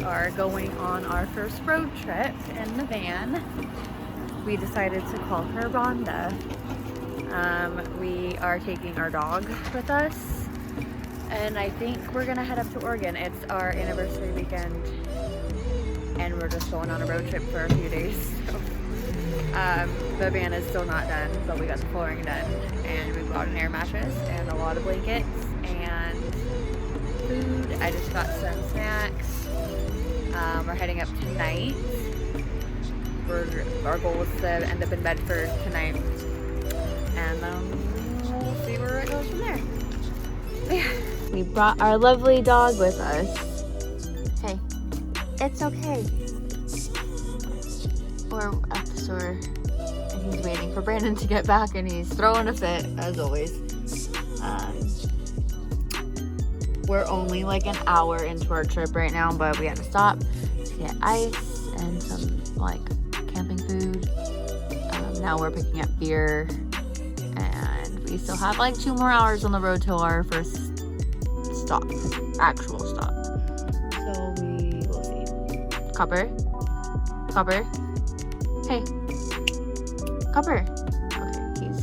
are going on our first road trip in the van. We decided to call her Rhonda. We are taking our dog with us, and I think we're gonna head up to Oregon. It's our anniversary weekend, and we're just going on a road trip for a few days. So, the van is still not done, but we got the flooring done, and we bought an air mattress and a lot of blankets and food. I just got some snacks. We're heading up tonight. Our goal is to end up in Bedford tonight, and we'll see where it goes from there. Yeah. We brought our lovely dog with us. Hey, it's okay. We're at the store, and he's waiting for Brandon to get back, and he's throwing a fit as always. We're only like an hour into our trip right now, but we had to stop to get ice and some like camping food. Now we're picking up beer, and we still have like 2 more hours on the road to our first stop, actual stop. So we will see. Copper? Copper? Hey. Copper. Okay, he's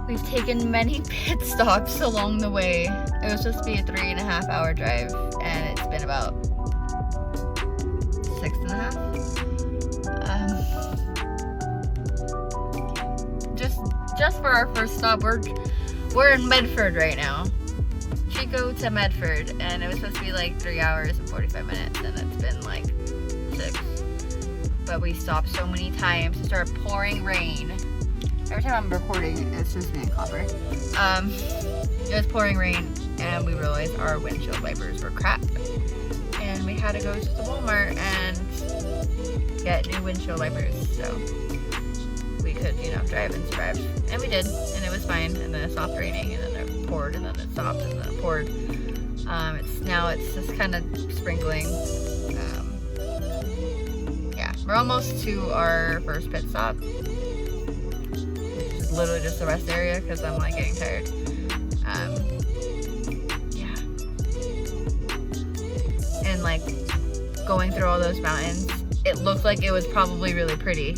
We've taken many pit stops along the way. It was supposed to be a 3.5 hour drive, and it's been about 6.5. Just for our first stop, we're in Medford right now. Chico to Medford, and it was supposed to be like 3 hours and 45 minutes, and it's been like 6. But we stopped so many times. It started pouring rain. Every time I'm recording, it's just me and Copper. It was pouring rain, and we realized our windshield wipers were crap. And we had to go to the Walmart and get new windshield wipers, so we could, drive and survive. And we did, and it was fine. And then it stopped raining, and then it poured, and then it stopped, and then it poured. It's just kind of sprinkling. Yeah, we're almost to our first pit stop. Literally just the rest area, because I'm like getting tired. Yeah, and like going through all those mountains, it looked like it was probably really pretty,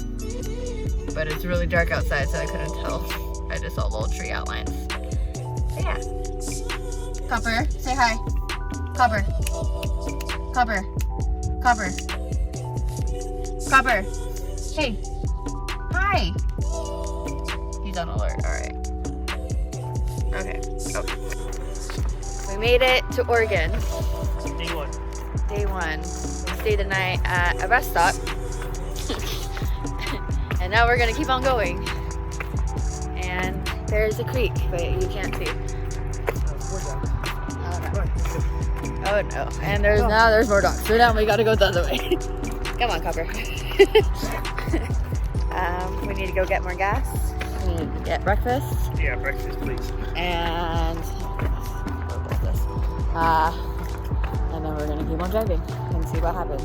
but it's really dark outside, so I couldn't tell. I just saw little tree outlines. But yeah. Copper, say hi. Copper. Copper. Copper. Copper. Hey. Hi. On alert. All right. Okay. We made it to Oregon. Day one. We stayed the night at a rest stop, and now we're gonna keep on going. And there's a creek, but you can't see. Oh no! And there's more dogs. So now we gotta go the other way. Come on, Copper. We need to go get more gas. We need to get breakfast. Yeah, breakfast, please. And then we're gonna keep on driving and see what happens.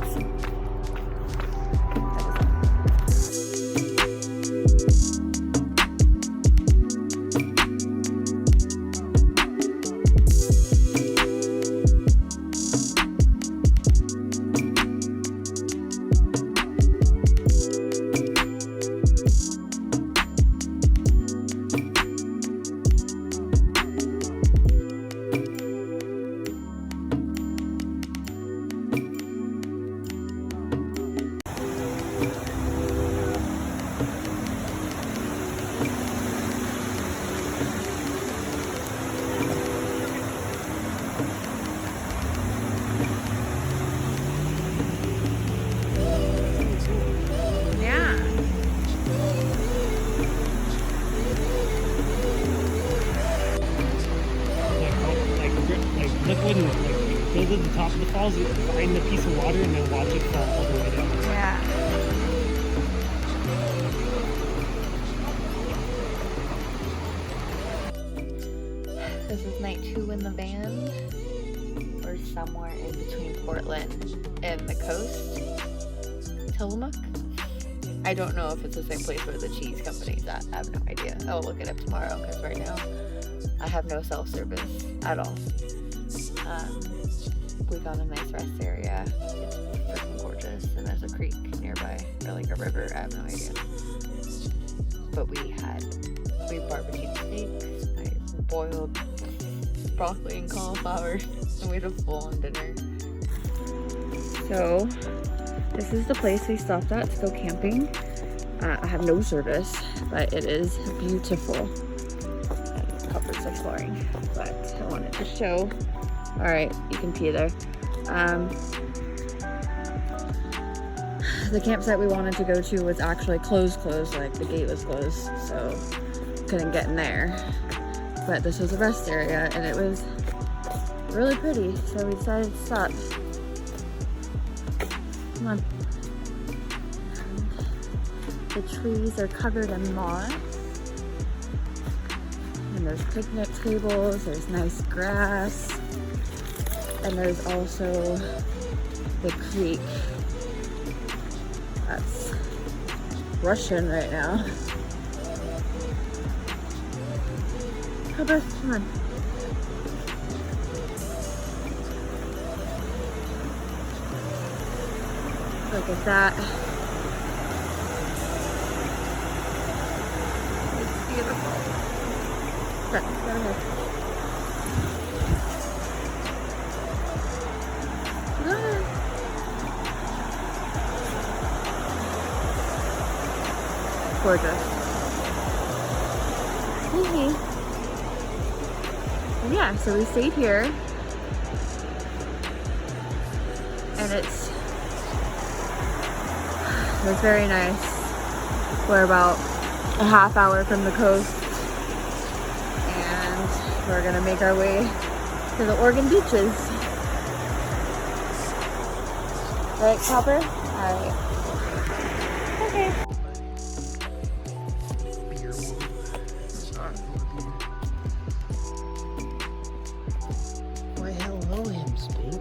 Go to the top of the falls, find the piece of water, and then watch it fall all the way down. Yeah. This is night 2 in the van. We're somewhere in between Portland and the coast. Tillamook? I don't know if it's the same place where the cheese company's at. I have no idea. I'll look it up tomorrow, because right now I have no self-service at all. we found a nice rest area. It's freaking gorgeous, and there's a creek nearby, or like a river, I have no idea. But we barbecued steaks, I boiled broccoli and cauliflower, and we had a full-on dinner. So, this is the place we stopped at to go camping. I have no service, but it is beautiful. And Copper's exploring, but I wanted to show. Alright, you can pee there. The campsite we wanted to go to was actually closed, like the gate was closed, so couldn't get in there. But this was a rest area, and it was really pretty, so we decided to stop. Come on. The trees are covered in moss. And there's picnic tables, there's nice grass. And there's also the creek that's rushing right now. Come on. Look at that. It's beautiful. Look, go ahead. Go ahead. Gorgeous. And yeah, so we stayed here. And it was very nice. We're about a half hour from the coast, and we're gonna make our way to the Oregon beaches. Right, Copper? Alright. Okay. Why hello him, Steve.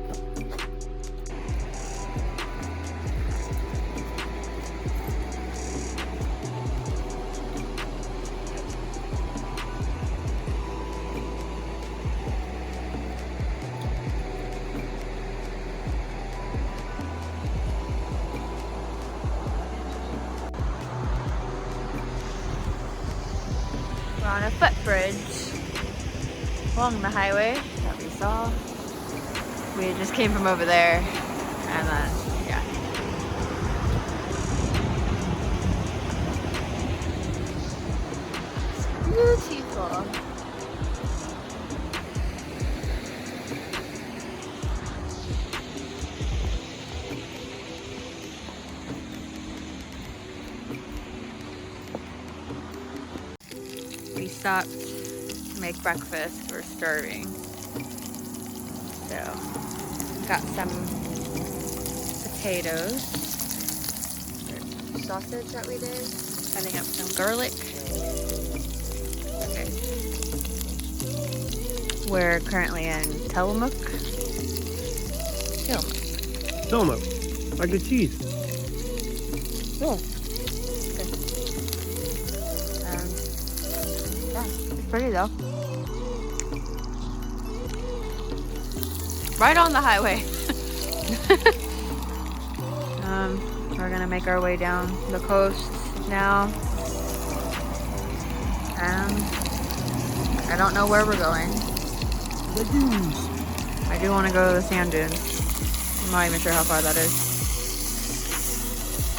We're on a footbridge along the highway that we saw. We just came from over there, and then, yeah. It's beautiful. We stopped to make breakfast. We're starving. So, got some potatoes. There's sausage that we did. Cutting up some garlic. Okay. We're currently in Tillamook. Tillamook. Like the cheese. Yeah. Yeah, it's pretty though. Right on the highway. We're gonna make our way down the coast now. I don't know where we're going. The dunes. I do want to go to the sand dunes. I'm not even sure how far that is.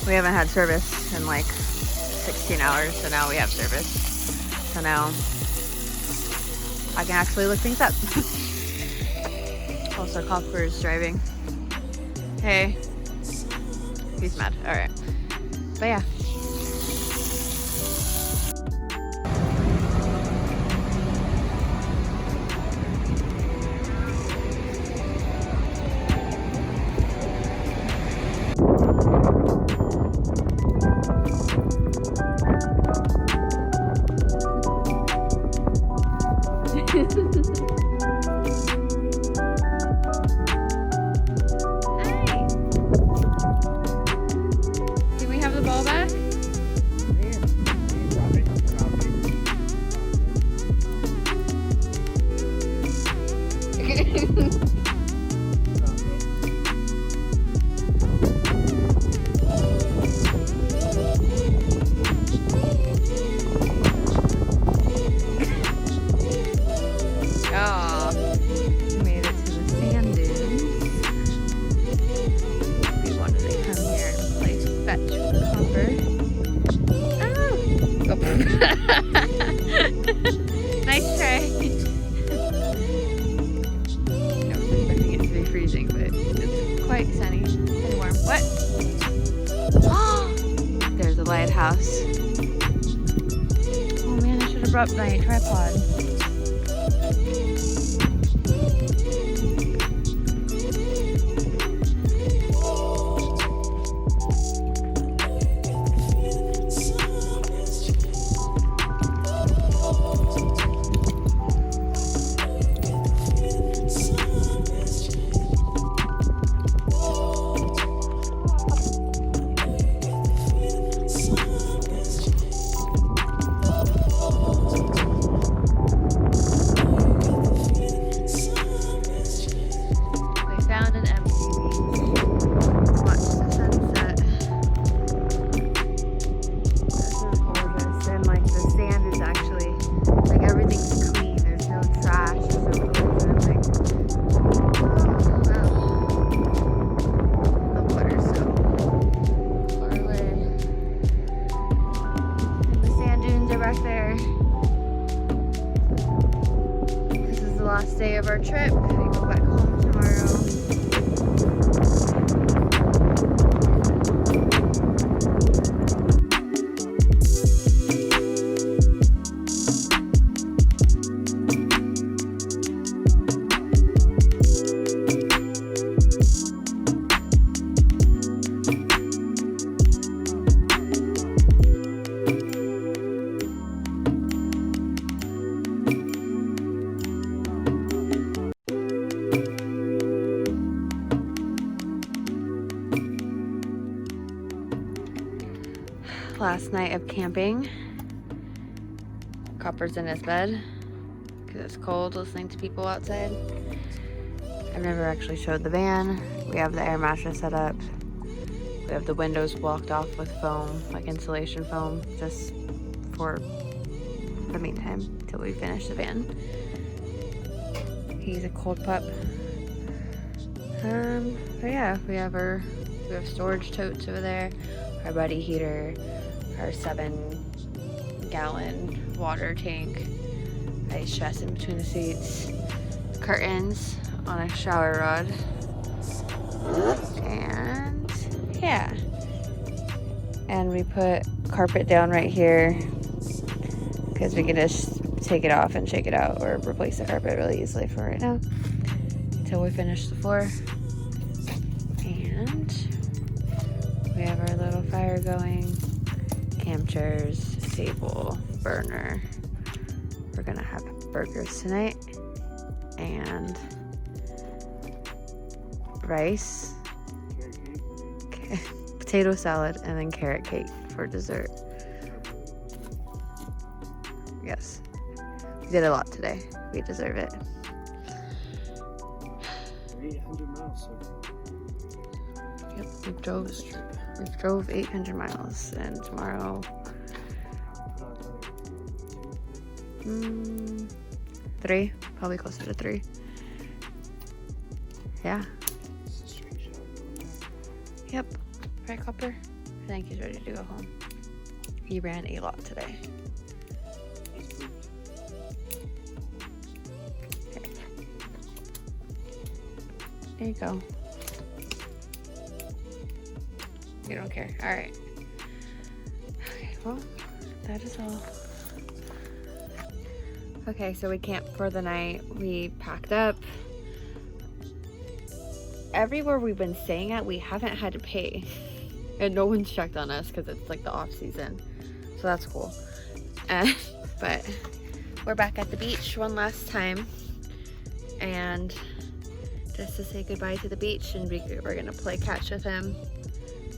We haven't had service in like 16 hours, so now we have service. So now I can actually look things up. Also, Copper is driving. Hey. He's mad. Alright. But yeah. Can we have the ball back? quite sunny and warm. What? There's a lighthouse. Oh man, I should have brought my tripod. Last day of our trip. We go back home tomorrow. Last night of camping. Copper's in his bed because it's cold listening to people outside. I've never actually showed the van. We have the air mattress set up. We have the windows blocked off with foam, like insulation foam, just for the meantime till we finish the van. He's a cold pup. But yeah, we have storage totes over there, our buddy heater, our 7-gallon water tank, ice chest in between the seats, curtains on a shower rod, and yeah. And we put carpet down right here because we can just take it off and shake it out or replace the carpet really easily for right now until we finish the floor. And we have our little fire going, camp chairs, table, burner. We're gonna have burgers tonight and rice, potato salad, and then carrot cake for dessert. Yes, we did a lot today. We deserve it. 800 miles. Yep, we drove 800 miles, and tomorrow 3, probably closer to 3. Yeah. Yep. Right, Copper? I think he's ready to go home. He ran a lot today. Okay. There you go. You don't care. All right. Okay, well, that is all. Okay, so we camped for the night. We packed up. Everywhere we've been staying at, we haven't had to pay. And no one's checked on us because it's like the off season. So that's cool. But we're back at the beach one last time. And just to say goodbye to the beach, and we're gonna play catch with him.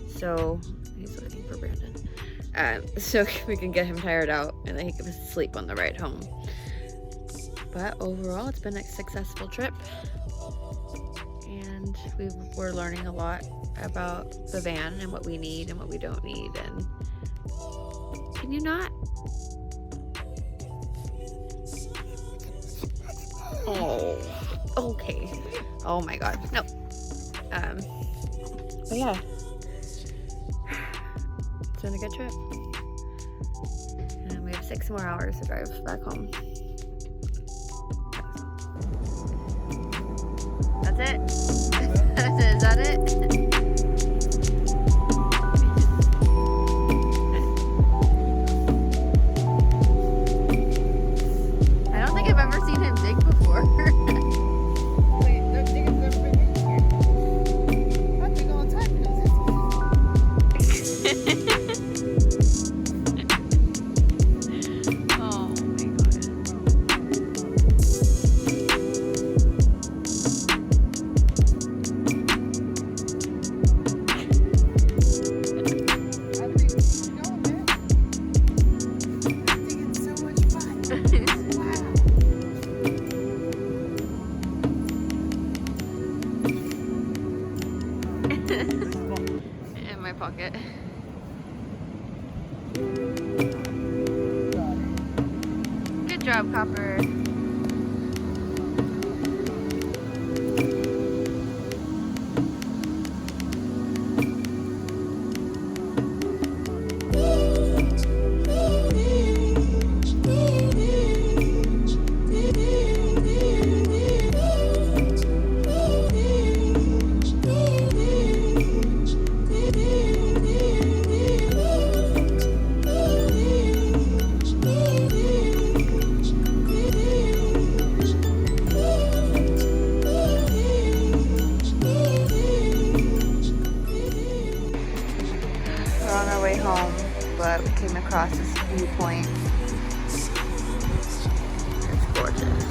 So he's looking for Brandon. So we can get him tired out and then he can sleep on the ride home. But overall, it's been a successful trip. And we're learning a lot about the van and what we need and what we don't need. And can you not? Oh, okay. Oh my God, no. But yeah, it's been a good trip. And we have 6 more hours to drive back home. That's it. That's it. that it? I don't think I've ever seen him dig before. Wait, they're digging their way in here. I dig all the time because Oh my I think it's going, man. I think it's so much fun. Wow. In my pocket. Good job, Copper. We're on our way home, but we came across this viewpoint. It's gorgeous.